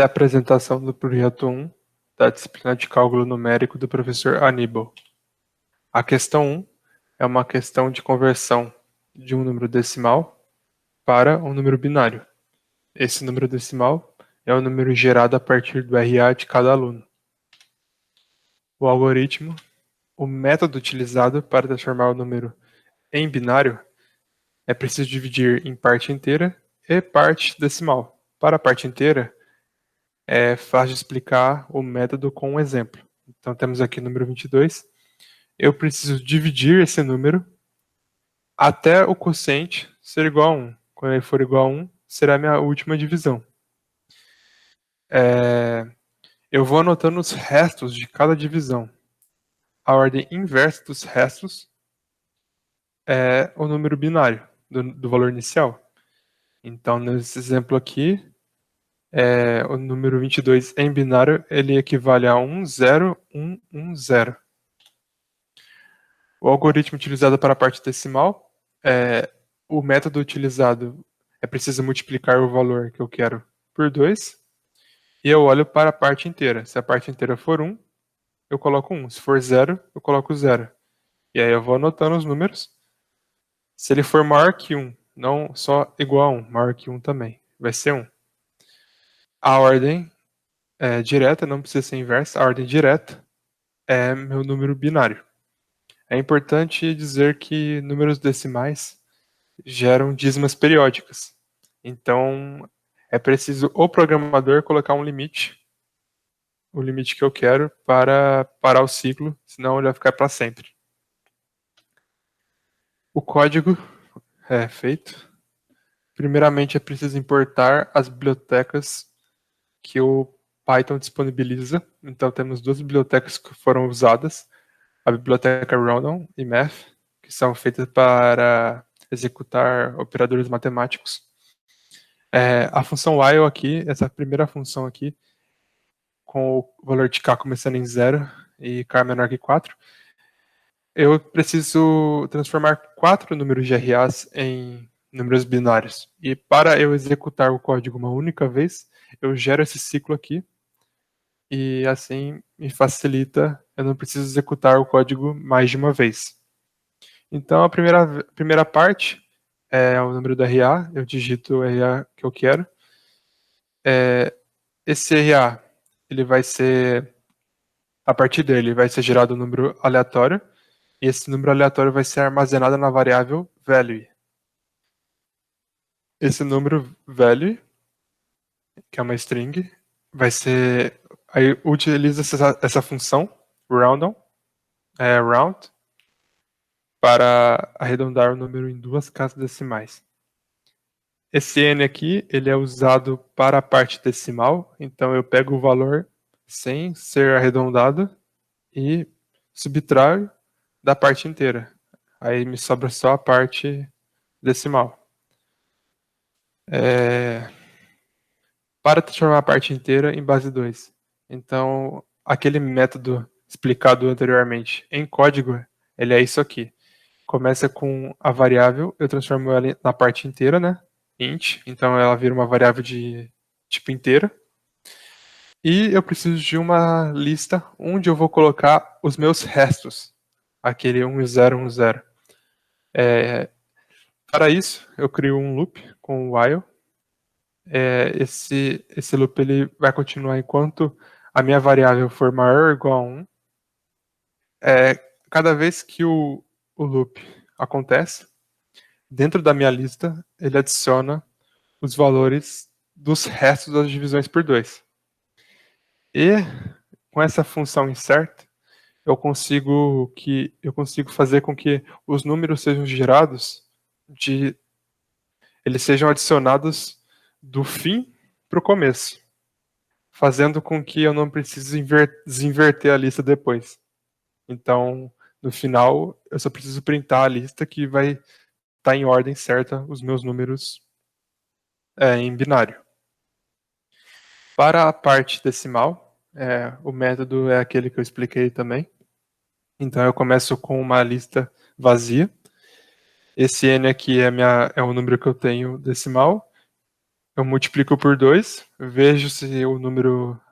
A apresentação do projeto 1 da disciplina de cálculo numérico do professor Aníbal. A questão 1 é uma questão de conversão de um número decimal para um número binário. Esse número decimal é o número gerado a partir do RA de cada aluno. O algoritmo, o método utilizado para transformar o número em binário é preciso dividir em parte inteira e parte decimal. Para a parte inteira, é fácil explicar o método com um exemplo. Então, temos aqui o número 22. Eu preciso dividir esse número até o quociente ser igual a 1. Quando ele for igual a 1, será a minha última divisão. Eu vou anotando os restos de cada divisão. A ordem inversa dos restos é o número binário do valor inicial. Então, nesse exemplo aqui, o número 22 em binário, ele equivale a 10110. O algoritmo utilizado para a parte decimal, o método utilizado é preciso multiplicar o valor que eu quero por 2, e eu olho para a parte inteira. Se a parte inteira for 1, eu coloco 1. Se for 0, eu coloco 0. E aí eu vou anotando os números. Se ele for maior que 1, não só igual a 1, maior que 1 também, vai ser 1. A ordem direta, não precisa ser inversa, a ordem direta é meu número binário. É importante dizer que números decimais geram dízimas periódicas. Então, é preciso o programador colocar um limite, o limite que eu quero, para parar o ciclo, senão ele vai ficar para sempre. O código é feito. Primeiramente, é preciso importar as bibliotecas que o Python disponibiliza. Então, temos duas bibliotecas que foram usadas, a biblioteca Random e Math, que são feitas para executar operadores matemáticos. A função while aqui, essa primeira função aqui, com o valor de k começando em 0 e k menor que 4, eu preciso transformar 4 números de RAs em números binários. E para eu executar o código uma única vez, eu gero esse ciclo aqui, e assim me facilita, eu não preciso executar o código mais de uma vez. Então, a primeira parte é o número do RA, eu digito o RA que eu quero. Esse RA, ele vai ser, a partir dele, vai ser gerado um número aleatório, e esse número aleatório vai ser armazenado na variável value. Esse número value, que é uma string, vai ser, aí utiliza essa função, round, para arredondar o número em 2 casas decimais. Esse n aqui, ele é usado para a parte decimal, então eu pego o valor sem ser arredondado e subtraio da parte inteira. Aí me sobra só a parte decimal. Para transformar a parte inteira em base 2. Então, aquele método explicado anteriormente em código, ele é isso aqui. Começa com a variável, eu transformo ela na parte inteira, né? Int, então ela vira uma variável de tipo inteira. E eu preciso de uma lista onde eu vou colocar os meus restos, aquele 1010. Para isso, eu crio um loop com o while. Esse loop ele vai continuar enquanto a minha variável for maior ou igual a 1. Cada vez que o loop acontece, dentro da minha lista, ele adiciona os valores dos restos das divisões por 2. E com essa função insert, eu consigo fazer com que os números sejam gerados eles sejam adicionados do fim para o começo, fazendo com que eu não precise desinverter a lista depois. Então, no final, eu só preciso printar a lista que vai estar em ordem certa os meus números em binário. Para a parte decimal, o método é aquele que eu expliquei também. Então, eu começo com uma lista vazia. Esse n aqui é o número que eu tenho decimal. eu multiplico por 2, vejo se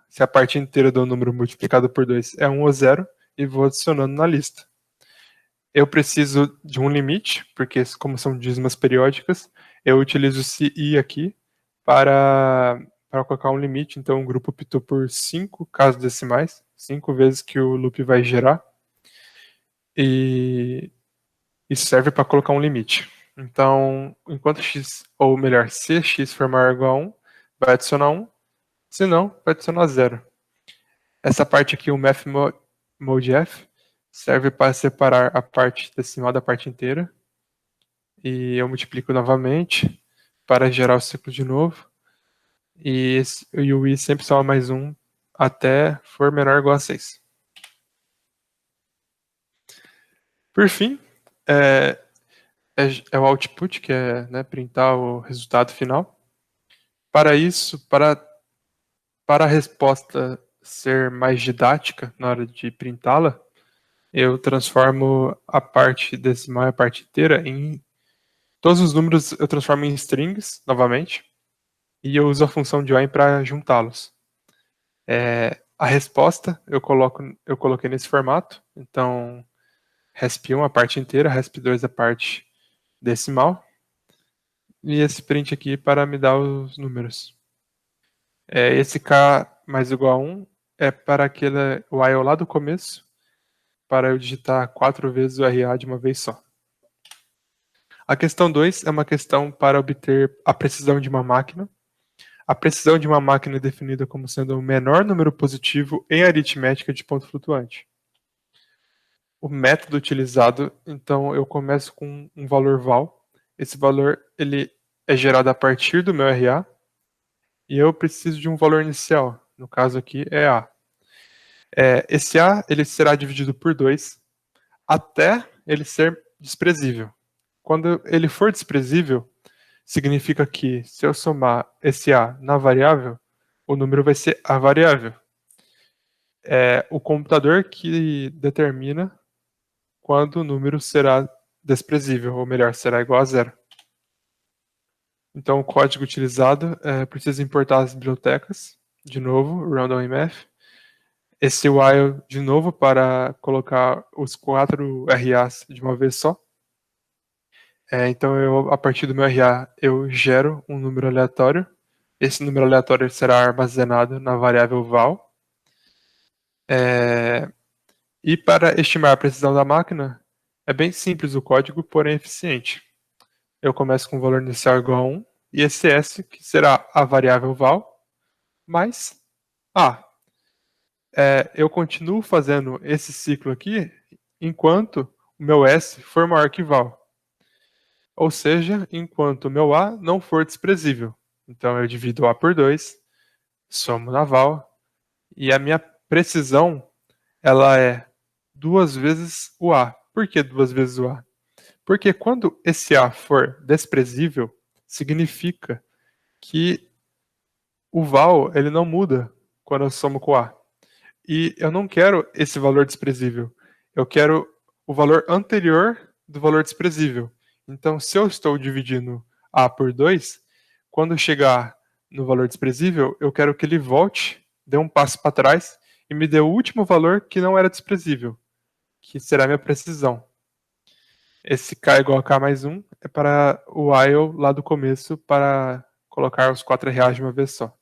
se a parte inteira do número multiplicado por 2 é 1 ou 0 e vou adicionando na lista. Eu preciso de um limite, porque como são dízimas periódicas, eu utilizo esse i aqui para colocar um limite. Então o grupo optou por 5 casos decimais, 5 vezes que o loop vai gerar. E isso serve para colocar um limite. Então, enquanto x, ou melhor, se x for maior ou igual a 1, vai adicionar 1, se não, vai adicionar 0. Essa parte aqui, o mathModeF, serve para separar a parte decimal da parte inteira. E eu multiplico novamente para gerar o ciclo de novo. E o i sempre soma mais 1 até for menor ou igual a 6. Por fim, é o output, que é, né, printar o resultado final. Para isso, para a resposta ser mais didática na hora de printá-la, eu transformo a parte decimal e a parte inteira em... Todos os números eu transformo em strings, novamente, e eu uso a função join para juntá-los. A resposta eu coloquei nesse formato, então resp1 a parte inteira, resp2 a parte decimal, e esse print aqui para me dar os números. Esse k mais igual a 1 é para aquele while lá do começo, para eu digitar 4 vezes o RA de uma vez só. A questão 2 é uma questão para obter a precisão de uma máquina. A precisão de uma máquina é definida como sendo o menor número positivo em aritmética de ponto flutuante. O método utilizado, então eu começo com um valor val. Esse valor ele é gerado a partir do meu RA e eu preciso de um valor inicial. No caso aqui é A. Esse A ele será dividido por 2 até ele ser desprezível. Quando ele for desprezível, significa que se eu somar esse A na variável, o número vai ser a variável. É o computador que determina quando o número será desprezível, ou melhor, será igual a 0. Então o código utilizado precisa importar as bibliotecas, de novo, randomIMF. Esse while, de novo, para colocar os 4 RAs de uma vez só. Então, a partir do meu RA, eu gero um número aleatório. Esse número aleatório será armazenado na variável val. E para estimar a precisão da máquina, é bem simples o código, porém eficiente. Eu começo com o valor inicial igual a 1, e esse S, que será a variável val, mais A. Eu continuo fazendo esse ciclo aqui enquanto o meu S for maior que val. Ou seja, enquanto o meu A não for desprezível. Então eu divido A por 2, somo na val, e a minha precisão ela é 2 vezes o A. Por que 2 vezes o A? Porque quando esse A for desprezível, significa que o val ele não muda quando eu somo com o A. E eu não quero esse valor desprezível. Eu quero o valor anterior do valor desprezível. Então, se eu estou dividindo A por 2, quando chegar no valor desprezível, eu quero que ele volte, dê um passo para trás e me dê o último valor que não era desprezível, que será a minha precisão. Esse k igual a k mais 1 é para o while lá do começo, para colocar os 4 reais de uma vez só.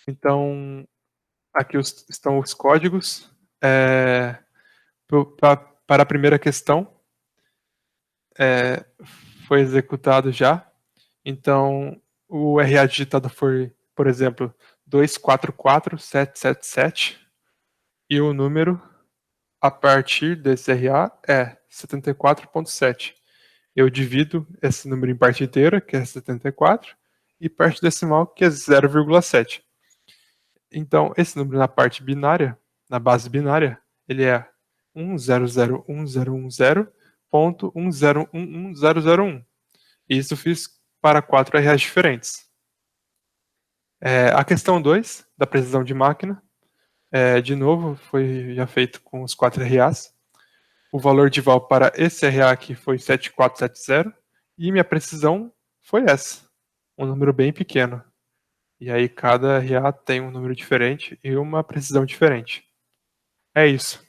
Então, aqui estão os códigos. Para a primeira questão, foi executado já. Então, o RA digitado foi, por exemplo, 244777 e o número a partir desse RA é 74.7. Eu divido esse número em parte inteira, que é 74, e parte decimal, que é 0,7. Então, esse número na parte binária, na base binária, ele é 1001010.1011001. E isso fiz para 4 RAs diferentes. A questão 2, da precisão de máquina, de novo, foi já feito com os 4 RAs. O valor de val para esse RA aqui foi 7470 e minha precisão foi essa. um número bem pequeno. E aí cada RA tem um número diferente e uma precisão diferente. É isso.